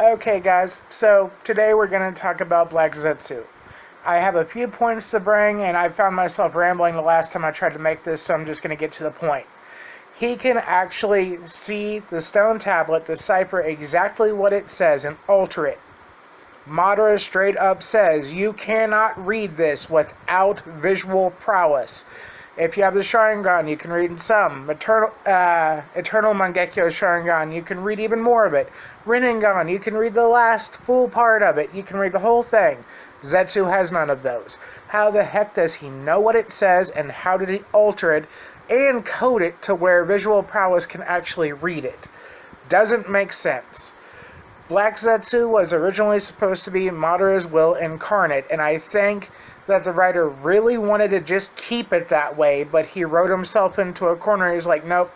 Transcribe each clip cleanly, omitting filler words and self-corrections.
Okay, guys, so today we're going to talk about Black Zetsu. I have a few points to bring, and I found myself rambling the last time I tried to make this, so I'm just going to get to the point. He can actually see the stone tablet, decipher exactly what it says, and alter it. Madara straight up says, you cannot read this without visual prowess. If you have the Sharingan, you can read some. Eternal Mangekyo Sharingan, you can read even more of it. Rinnegan, you can read the last full part of it. You can read the whole thing. Zetsu has none of those. How the heck does he know what it says, and how did he alter it and code it to where visual prowess can actually read it? Doesn't make sense. Black Zetsu was originally supposed to be Madara's will incarnate, and I think that the writer really wanted to just keep it that way, but he wrote himself into a corner. He's like, nope,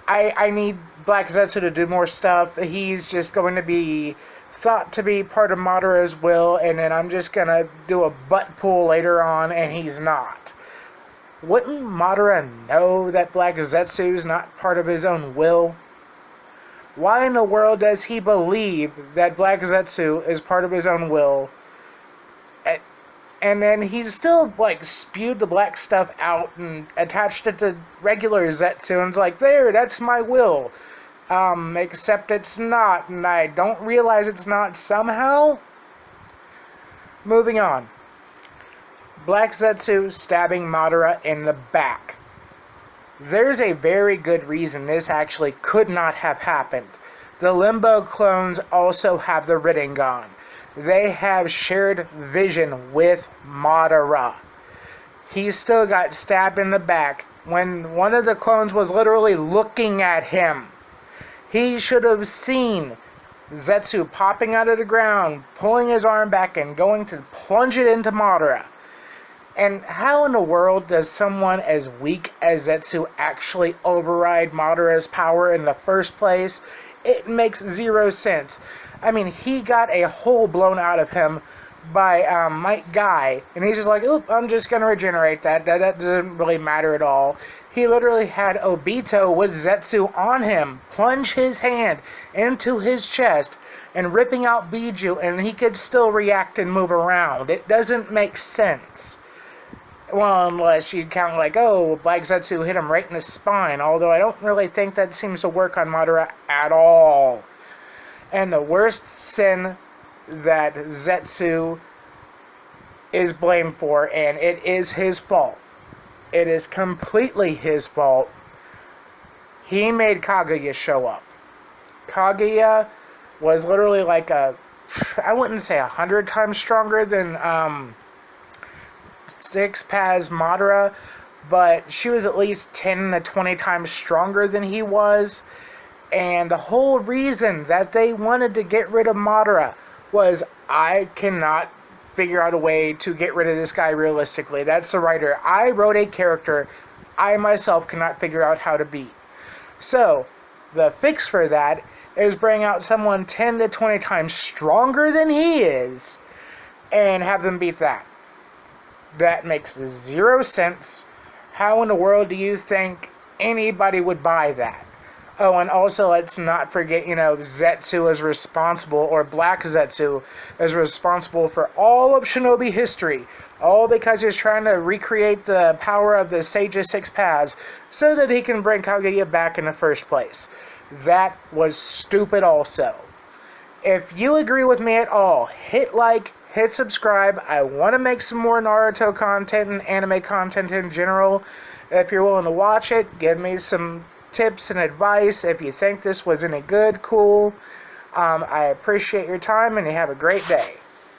I need Black Zetsu to do more stuff. He's just going to be thought to be part of Madara's will, and then I'm just going to do a butt pull later on, and he's not. Wouldn't Madara know that Black Zetsu's not part of his own will? Why in the world does he believe that Black Zetsu is part of his own will? And then he's still, spewed the black stuff out and attached it to regular Zetsu, and it's like, there, that's my will. Except it's not, and I don't realize it's not somehow. Moving on. Black Zetsu stabbing Madara in the back. There's a very good reason this actually could not have happened. The Limbo clones also have the Rinnegan. They have shared vision with Madara. He still got stabbed in the back when one of the clones was literally looking at him. He should have seen Zetsu popping out of the ground, pulling his arm back and going to plunge it into Madara. And how in the world does someone as weak as Zetsu actually override Madara's power in the first place? It makes zero sense. I mean, he got a hole blown out of him by Might Guy, and he's just like, oop, I'm just going to regenerate that. That doesn't really matter at all. He literally had Obito with Zetsu on him, plunge his hand into his chest, and ripping out Biju, and he could still react and move around. It doesn't make sense. Well, unless you count Black Zetsu hit him right in the spine, although I don't really think that seems to work on Madara at all. And the worst sin that Zetsu is blamed for, and it is his fault. It is completely his fault. He made Kaguya show up. Kaguya was literally I wouldn't say 100 times stronger than Six Paz Madara, but she was at least 10 to 20 times stronger than he was. And the whole reason that they wanted to get rid of Madara was, I cannot figure out a way to get rid of this guy realistically. That's the writer. I wrote a character I myself cannot figure out how to beat. So, the fix for that is bring out someone 10 to 20 times stronger than he is and have them beat that. That makes zero sense. How in the world do you think anybody would buy that? Oh, and also let's not forget, Zetsu is responsible, or Black Zetsu is responsible for all of Shinobi history. All because he's trying to recreate the power of the Sage of Six Paths so that he can bring Kaguya back in the first place. That was stupid also. If you agree with me at all, hit like, hit subscribe. I want to make some more Naruto content and anime content in general. If you're willing to watch it, give me some tips and advice. If you think this was any good, cool. I appreciate your time, and you have a great day.